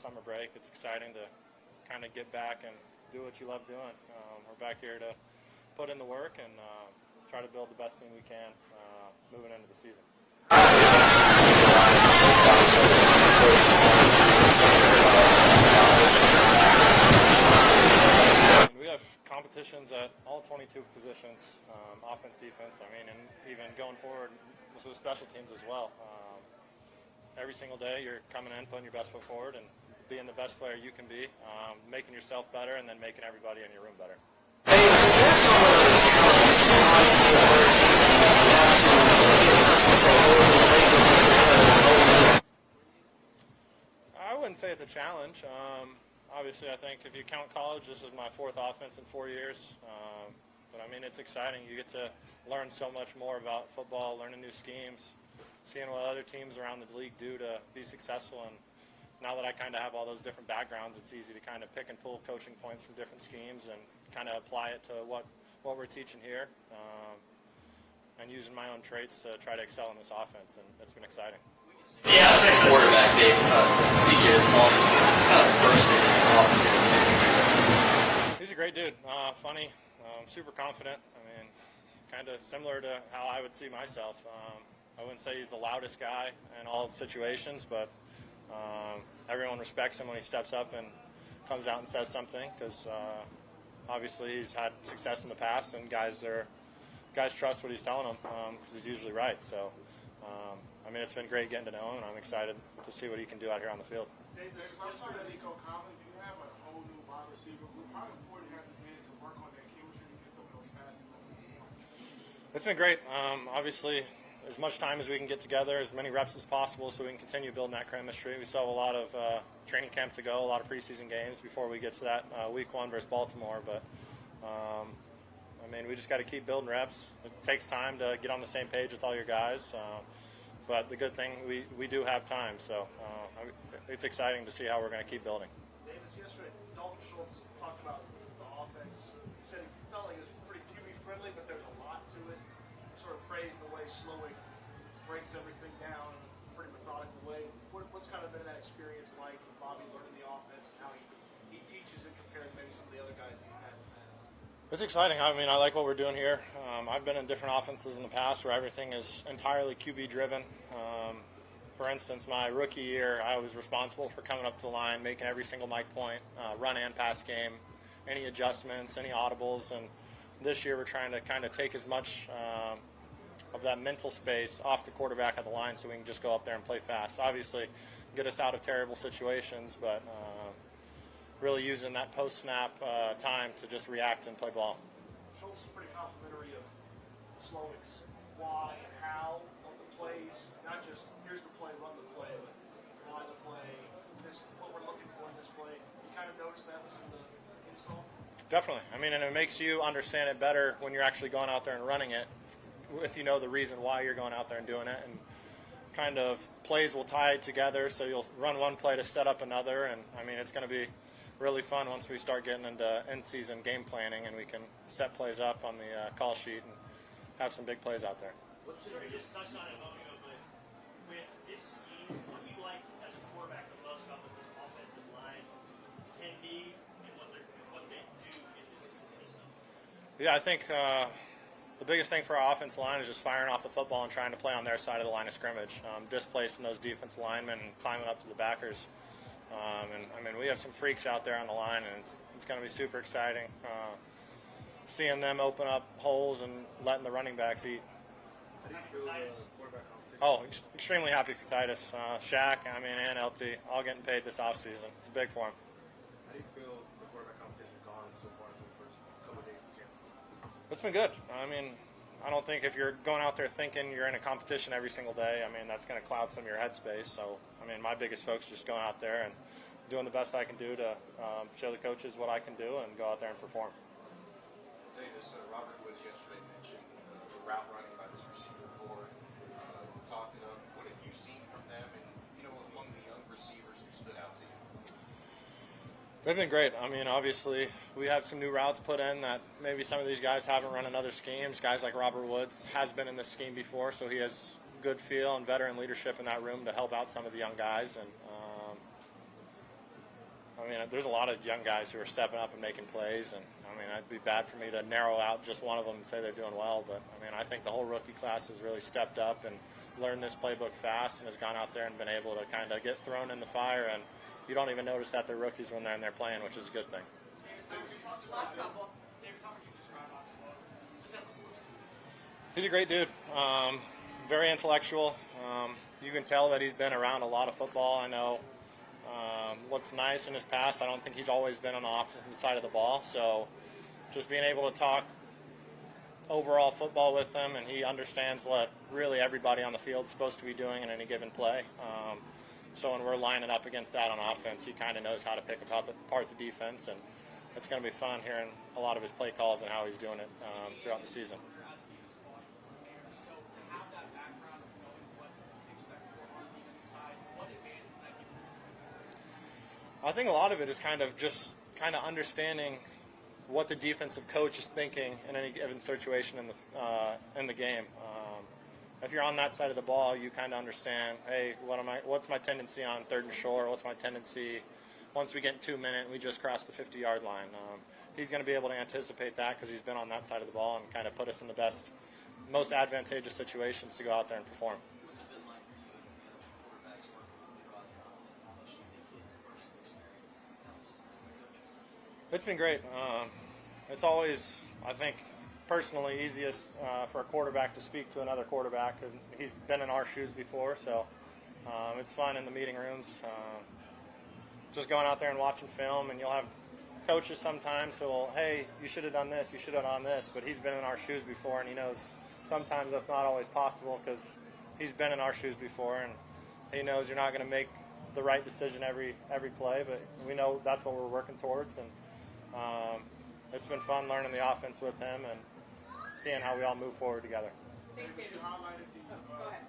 summer break. It's exciting to kind of get back and do what you love doing. We're back here to put in the work and try to build the best team we can moving into the season. We have competitions at all 22 positions, offense, defense, and even going forward with special teams as well. Every single day you're coming in, putting your best foot forward, and being the best player you can be, making yourself better, and then making everybody in your room better. I wouldn't say it's a challenge. Obviously, I think if you count college, this is my fourth offense in 4 years. But it's exciting. You get to learn so much more about football, learning new schemes, seeing what other teams around the league do to be successful. And now that I kind of have all those different backgrounds, it's easy to kind of pick and pull coaching points from different schemes and kind of apply it to what we're teaching here, and using my own traits to try to excel in this offense. And it's been exciting. Yeah, next quarterback, Dave, CJ is kind of first into this offense. He's a great dude. Funny, super confident. Kind of similar to how I would see myself. I wouldn't say he's the loudest guy in all situations, but everyone respects him when he steps up and comes out and says something, because obviously he's had success in the past, and guys trust what he's telling them because he's usually right. So, it's been great getting to know him, and I'm excited to see what he can do out here on the field. Dave, outside of Nico Collins, you have a whole new wide receiver group. How important has it been to work on that chemistry to get some of those passes on the field? It's been great. Obviously, as much time as we can get together, as many reps as possible, so we can continue building that chemistry. We still have a lot of training camp to go, a lot of preseason games before we get to that week 1 versus Baltimore. But we just got to keep building reps. It takes time to get on the same page with all your guys. But the good thing, we do have time, so it's exciting to see how we're going to keep building. Davis, yesterday, Dalton Schultz talked about the offense. He said he felt like it was pretty QB-friendly, but there's a lot to it. He sort of praised the way Slowick breaks everything down in a pretty methodical way. What's kind of been that experience like with Bobby learning the offense and how he teaches it compared to maybe some of the other guys that you've had in the past? It's exciting. I like what we're doing here. I've been in different offenses in the past where everything is entirely QB-driven. For instance, my rookie year, I was responsible for coming up to the line, making every single mic point, run and pass game, any adjustments, any audibles. And this year we're trying to kind of take as much of that mental space off the quarterback at the line so we can just go up there and play fast. Obviously, get us out of terrible situations, but really using that post-snap time to just react and play ball. Schultz is pretty complimentary of Slowick's why and how of the plays, not just here's the play, run the play, but why the play, this what we're looking for in this play. You kind of notice that in the install? Definitely. And it makes you understand it better when you're actually going out there and running it, if you know the reason why you're going out there and doing it. And kind of plays will tie together, so you'll run one play to set up another. And, it's going to be really fun once we start getting into in-season game planning and we can set plays up on the call sheet and have some big plays out there. You sort of just touched on it a moment ago, but with this scheme, what do you like as a quarterback the most about what this offensive line can be and what they do in this system? Yeah, I think the biggest thing for our offensive line is just firing off the football and trying to play on their side of the line of scrimmage, displacing those defensive linemen and climbing up to the backers. We have some freaks out there on the line, and it's going to be super exciting seeing them open up holes and letting the running backs eat. Extremely happy for Titus. Shaq, and LT, all getting paid this offseason. It's big for him. How do you feel the quarterback competition gone so far in the first couple of days of camp? It's been good. I don't think if you're going out there thinking you're in a competition every single day, that's going to cloud some of your headspace. So, my biggest focus is just going out there and doing the best I can do to show the coaches what I can do and go out there and perform. Davis, Robert Woods yesterday mentioned the route running by this receiver core. Talked to them. What have you seen from them and, among the young receivers who stood out to you? They've been great. Obviously, we have some new routes put in that maybe some of these guys haven't run in other schemes. Guys like Robert Woods has been in this scheme before, so he has good feel and veteran leadership in that room to help out some of the young guys. And I mean, there's a lot of young guys who are stepping up and making plays, and I mean, it'd be bad for me to narrow out just one of them and say they're doing well. But I mean, I think the whole rookie class has really stepped up and learned this playbook fast, and has gone out there and been able to kind of get thrown in the fire, and you don't even notice that they're rookies when they're in there playing, which is a good thing. He's a great dude. Very intellectual. You can tell that he's been around a lot of football. I know what's nice in his past, I don't think he's always been on the offensive side of the ball. So just being able to talk overall football with him, and he understands what really everybody on the field is supposed to be doing in any given play. So when we're lining up against that on offense, he kind of knows how to pick apart the defense, and it's going to be fun hearing a lot of his play calls and how he's doing it throughout the season. I think a lot of it is kind of understanding what the defensive coach is thinking in any given situation in the game. If you're on that side of the ball, you kind of understand, hey, what's my tendency on 3rd and short? What's my tendency once we get in 2 minutes and we just cross the 50-yard line? He's going to be able to anticipate that because he's been on that side of the ball and kind of put us in the most advantageous situations to go out there and perform. What's it been like for you and coach quarterbacks working with Roger Johnson? How much do you think his personal experience helps as a coach? It's been great. It's always, I think, personally easiest for a quarterback to speak to another quarterback. And he's been in our shoes before, so it's fun in the meeting rooms. Just going out there and watching film, and you'll have coaches sometimes who will, hey, you should have done this, you should have done this, but he's been in our shoes before, and he knows sometimes that's not always possible because he's been in our shoes before, and he knows you're not going to make the right decision every play, but we know that's what we're working towards, and it's been fun learning the offense with him and seeing how we all move forward together. You highlighted the rookie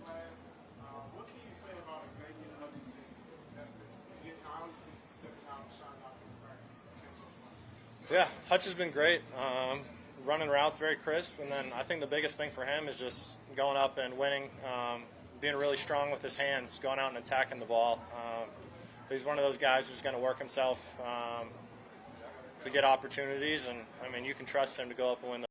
class. What can you say about Xavier Hutchinson? That's been how he's been stepping out and shining out in practice. Yeah, Hutch has been great. Running routes very crisp, and then I think the biggest thing for him is just going up and winning, being really strong with his hands, going out and attacking the ball. He's one of those guys who's going to work himself to get opportunities, and I mean, you can trust him to go up and win